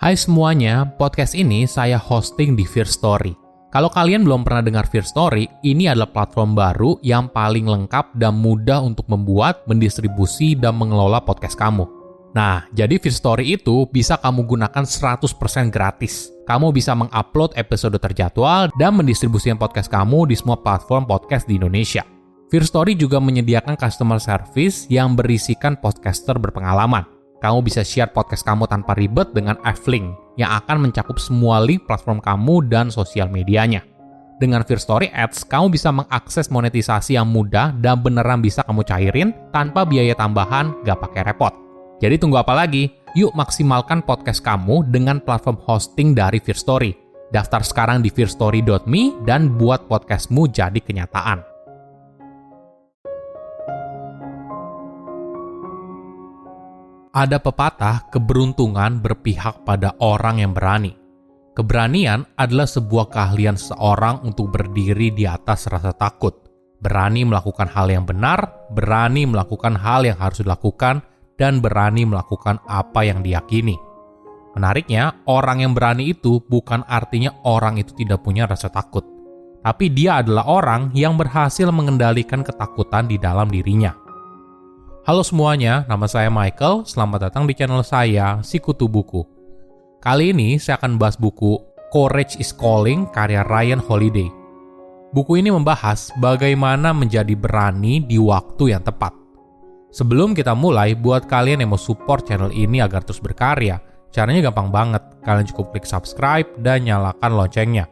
Hai semuanya, podcast ini saya hosting di Firstory. Kalau kalian belum pernah dengar Firstory, ini adalah platform baru yang paling lengkap dan mudah untuk membuat, mendistribusi, dan mengelola podcast kamu. Nah, jadi Firstory itu bisa kamu gunakan 100% gratis. Kamu bisa mengupload episode terjadwal dan mendistribusikan podcast kamu di semua platform podcast di Indonesia. Firstory juga menyediakan customer service yang berisikan podcaster berpengalaman. Kamu bisa share podcast kamu tanpa ribet dengan F-Link yang akan mencakup semua link platform kamu dan sosial medianya. Dengan Firstory Ads, kamu bisa mengakses monetisasi yang mudah dan beneran bisa kamu cairin tanpa biaya tambahan, gak pakai repot. Jadi tunggu apa lagi? Yuk maksimalkan podcast kamu dengan platform hosting dari Firstory. Daftar sekarang di firstory.me dan buat podcastmu jadi kenyataan. Ada pepatah, keberuntungan berpihak pada orang yang berani. Keberanian adalah sebuah keahlian seseorang untuk berdiri di atas rasa takut. Berani melakukan hal yang benar, berani melakukan hal yang harus dilakukan, dan berani melakukan apa yang diyakini. Menariknya, orang yang berani itu bukan artinya orang itu tidak punya rasa takut. Tapi dia adalah orang yang berhasil mengendalikan ketakutan di dalam dirinya. Halo semuanya, nama saya Michael. Selamat datang di channel saya, Sikutu Buku. Kali ini saya akan bahas buku Courage is Calling karya Ryan Holiday. Buku ini membahas bagaimana menjadi berani di waktu yang tepat. Sebelum kita mulai, buat kalian yang mau support channel ini agar terus berkarya, caranya gampang banget. Kalian cukup klik subscribe dan nyalakan loncengnya.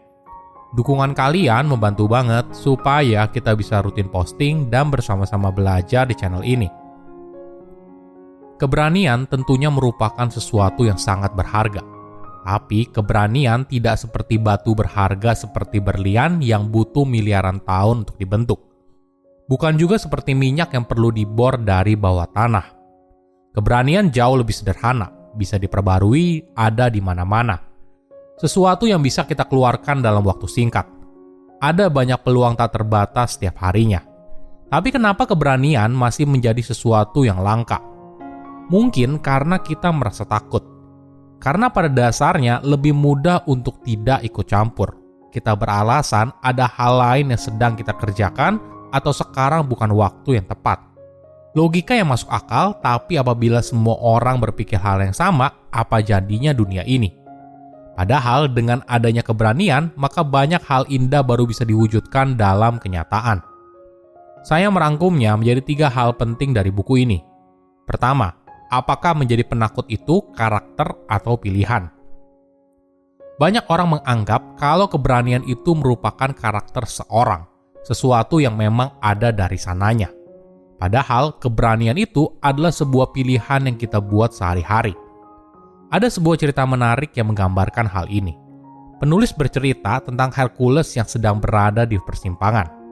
Dukungan kalian membantu banget supaya kita bisa rutin posting dan bersama-sama belajar di channel ini. Keberanian tentunya merupakan sesuatu yang sangat berharga. Tapi keberanian tidak seperti batu berharga seperti berlian yang butuh miliaran tahun untuk dibentuk. Bukan juga seperti minyak yang perlu dibor dari bawah tanah. Keberanian jauh lebih sederhana, bisa diperbarui, ada di mana-mana. Sesuatu yang bisa kita keluarkan dalam waktu singkat. Ada banyak peluang tak terbatas setiap harinya. Tapi kenapa keberanian masih menjadi sesuatu yang langka? Mungkin karena kita merasa takut. Karena pada dasarnya lebih mudah untuk tidak ikut campur. Kita beralasan ada hal lain yang sedang kita kerjakan atau sekarang bukan waktu yang tepat. Logika yang masuk akal, tapi apabila semua orang berpikir hal yang sama, apa jadinya dunia ini? Padahal dengan adanya keberanian, maka banyak hal indah baru bisa diwujudkan dalam kenyataan. Saya merangkumnya menjadi 3 hal penting dari buku ini. Pertama, apakah menjadi penakut itu karakter atau pilihan? Banyak orang menganggap kalau keberanian itu merupakan karakter seorang, sesuatu yang memang ada dari sananya. Padahal keberanian itu adalah sebuah pilihan yang kita buat sehari-hari. Ada sebuah cerita menarik yang menggambarkan hal ini. Penulis bercerita tentang Hercules yang sedang berada di persimpangan.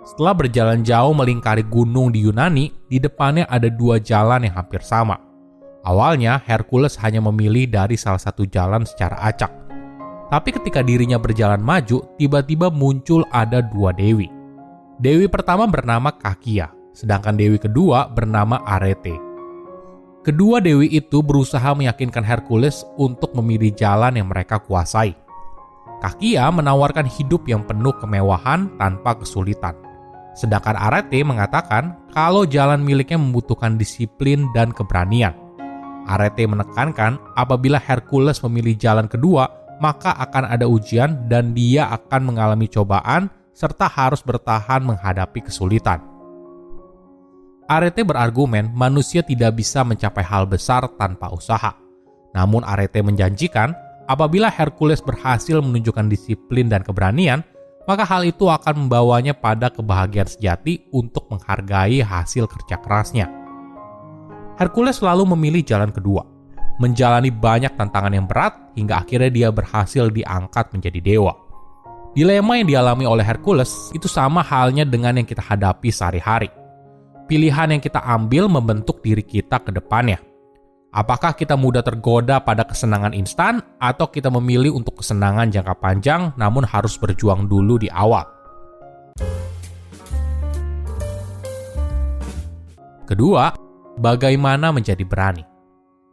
Setelah berjalan jauh melingkari gunung di Yunani, di depannya ada 2 jalan yang hampir sama. Awalnya, Hercules hanya memilih dari salah satu jalan secara acak. Tapi ketika dirinya berjalan maju, tiba-tiba muncul ada 2 dewi. Dewi pertama bernama Kakia, sedangkan dewi kedua bernama Arete. Kedua dewi itu berusaha meyakinkan Hercules untuk memilih jalan yang mereka kuasai. Kakia menawarkan hidup yang penuh kemewahan tanpa kesulitan. Sedangkan Arete mengatakan kalau jalan miliknya membutuhkan disiplin dan keberanian. Arete menekankan apabila Hercules memilih jalan kedua, maka akan ada ujian dan dia akan mengalami cobaan serta harus bertahan menghadapi kesulitan. Arete berargumen manusia tidak bisa mencapai hal besar tanpa usaha. Namun Arete menjanjikan apabila Hercules berhasil menunjukkan disiplin dan keberanian, maka hal itu akan membawanya pada kebahagiaan sejati untuk menghargai hasil kerja kerasnya. Hercules selalu memilih jalan kedua, menjalani banyak tantangan yang berat hingga akhirnya dia berhasil diangkat menjadi dewa. Dilema yang dialami oleh Hercules itu sama halnya dengan yang kita hadapi sehari-hari. Pilihan yang kita ambil membentuk diri kita ke depannya. Apakah kita mudah tergoda pada kesenangan instan atau kita memilih untuk kesenangan jangka panjang namun harus berjuang dulu di awal? Kedua, bagaimana menjadi berani?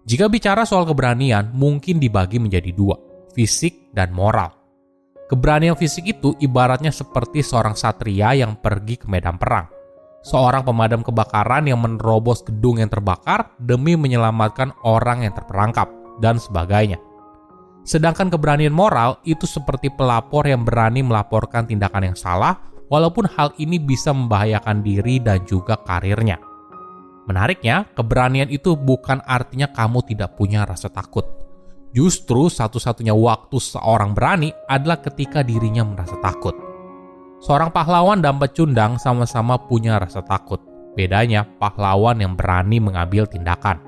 Jika bicara soal keberanian, mungkin dibagi menjadi dua, fisik dan moral. Keberanian fisik itu ibaratnya seperti seorang satria yang pergi ke medan perang. Seorang pemadam kebakaran yang menerobos gedung yang terbakar demi menyelamatkan orang yang terperangkap, dan sebagainya. Sedangkan keberanian moral itu seperti pelapor yang berani melaporkan tindakan yang salah, walaupun hal ini bisa membahayakan diri dan juga karirnya. Menariknya, keberanian itu bukan artinya kamu tidak punya rasa takut. Justru satu-satunya waktu seorang berani adalah ketika dirinya merasa takut. Seorang pahlawan dan pecundang sama-sama punya rasa takut. Bedanya, pahlawan yang berani mengambil tindakan.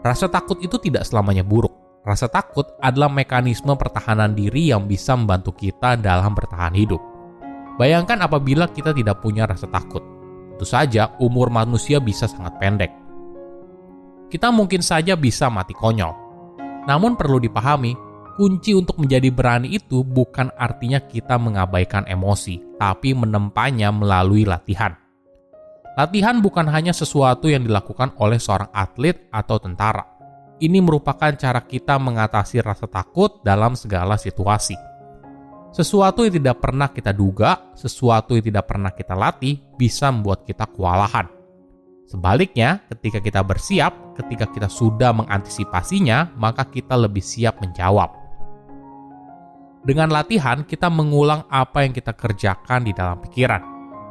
Rasa takut itu tidak selamanya buruk. Rasa takut adalah mekanisme pertahanan diri yang bisa membantu kita dalam bertahan hidup. Bayangkan apabila kita tidak punya rasa takut. Tentu saja umur manusia bisa sangat pendek. Kita mungkin saja bisa mati konyol. Namun perlu dipahami, kunci untuk menjadi berani itu bukan artinya kita mengabaikan emosi, tapi menempanya melalui latihan. Latihan bukan hanya sesuatu yang dilakukan oleh seorang atlet atau tentara. Ini merupakan cara kita mengatasi rasa takut dalam segala situasi. Sesuatu yang tidak pernah kita duga, sesuatu yang tidak pernah kita latih, bisa membuat kita kewalahan. Sebaliknya, ketika kita bersiap, ketika kita sudah mengantisipasinya, maka kita lebih siap menjawab. Dengan latihan, kita mengulang apa yang kita kerjakan di dalam pikiran.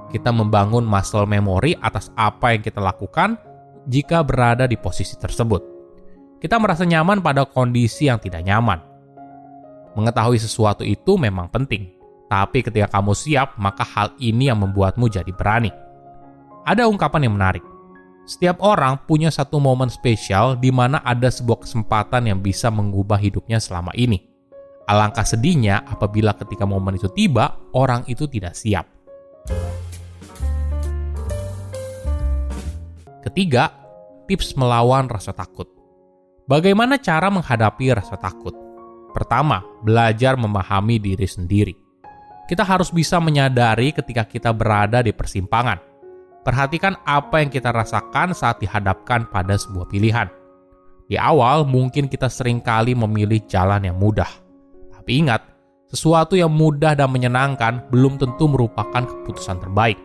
Kita membangun muscle memory atas apa yang kita lakukan jika berada di posisi tersebut. Kita merasa nyaman pada kondisi yang tidak nyaman. Mengetahui sesuatu itu memang penting, tapi ketika kamu siap, maka hal ini yang membuatmu jadi berani. Ada ungkapan yang menarik. Setiap orang punya satu momen spesial di mana ada sebuah kesempatan yang bisa mengubah hidupnya selama ini. Alangkah sedihnya apabila ketika momen itu tiba, orang itu tidak siap. Ketiga, tips melawan rasa takut. Bagaimana cara menghadapi rasa takut? Pertama, belajar memahami diri sendiri. Kita harus bisa menyadari ketika kita berada di persimpangan. Perhatikan apa yang kita rasakan saat dihadapkan pada sebuah pilihan. Di awal, mungkin kita seringkali memilih jalan yang mudah. Tapi ingat, sesuatu yang mudah dan menyenangkan belum tentu merupakan keputusan terbaik.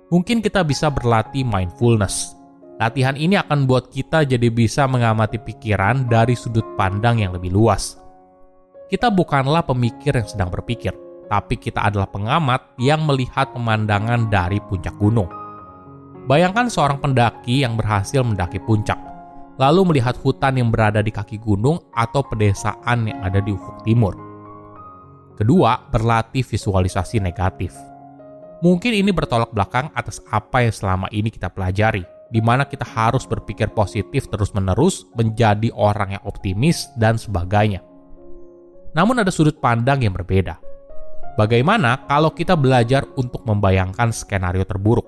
Mungkin kita bisa berlatih mindfulness. Latihan ini akan buat kita jadi bisa mengamati pikiran dari sudut pandang yang lebih luas. Kita bukanlah pemikir yang sedang berpikir, tapi kita adalah pengamat yang melihat pemandangan dari puncak gunung. Bayangkan seorang pendaki yang berhasil mendaki puncak, lalu melihat hutan yang berada di kaki gunung atau pedesaan yang ada di ufuk timur. Kedua, berlatih visualisasi negatif. Mungkin ini bertolak belakang atas apa yang selama ini kita pelajari, di mana kita harus berpikir positif terus-menerus, menjadi orang yang optimis, dan sebagainya. Namun ada sudut pandang yang berbeda. Bagaimana kalau kita belajar untuk membayangkan skenario terburuk?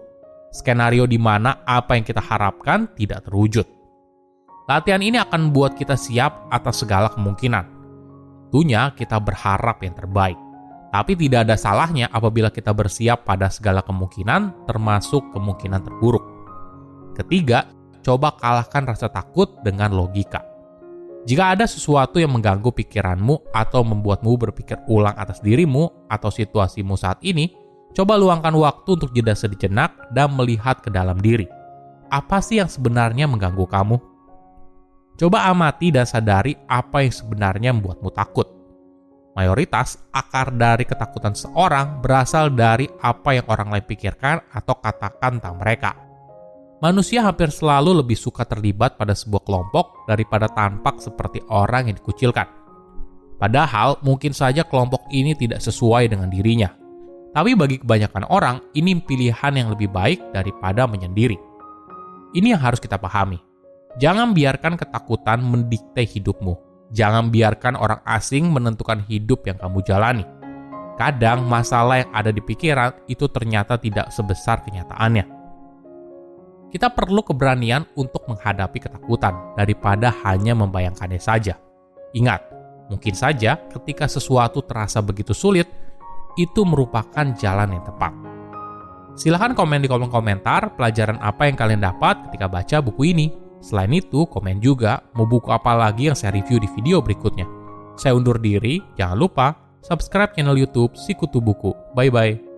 Skenario di mana apa yang kita harapkan tidak terwujud. Latihan ini akan membuat kita siap atas segala kemungkinan. Tentunya kita berharap yang terbaik. Tapi tidak ada salahnya apabila kita bersiap pada segala kemungkinan, termasuk kemungkinan terburuk. Ketiga, coba kalahkan rasa takut dengan logika. Jika ada sesuatu yang mengganggu pikiranmu atau membuatmu berpikir ulang atas dirimu atau situasimu saat ini, coba luangkan waktu untuk jeda sejenak dan melihat ke dalam diri. Apa sih yang sebenarnya mengganggu kamu? Coba amati dan sadari apa yang sebenarnya membuatmu takut. Mayoritas akar dari ketakutan seorang berasal dari apa yang orang lain pikirkan atau katakan tentang mereka. Manusia hampir selalu lebih suka terlibat pada sebuah kelompok daripada tampak seperti orang yang dikucilkan. Padahal mungkin saja kelompok ini tidak sesuai dengan dirinya. Tapi bagi kebanyakan orang, ini pilihan yang lebih baik daripada menyendiri. Ini yang harus kita pahami. Jangan biarkan ketakutan mendikte hidupmu. Jangan biarkan orang asing menentukan hidup yang kamu jalani. Kadang masalah yang ada di pikiran itu ternyata tidak sebesar kenyataannya. Kita perlu keberanian untuk menghadapi ketakutan daripada hanya membayangkannya saja. Ingat, mungkin saja ketika sesuatu terasa begitu sulit, itu merupakan jalan yang tepat. Silahkan komen di kolom komentar pelajaran apa yang kalian dapat ketika baca buku ini. Selain itu, komen juga mau buku apa lagi yang saya review di video berikutnya. Saya undur diri, jangan lupa subscribe channel YouTube Sikutu Buku. Bye-bye.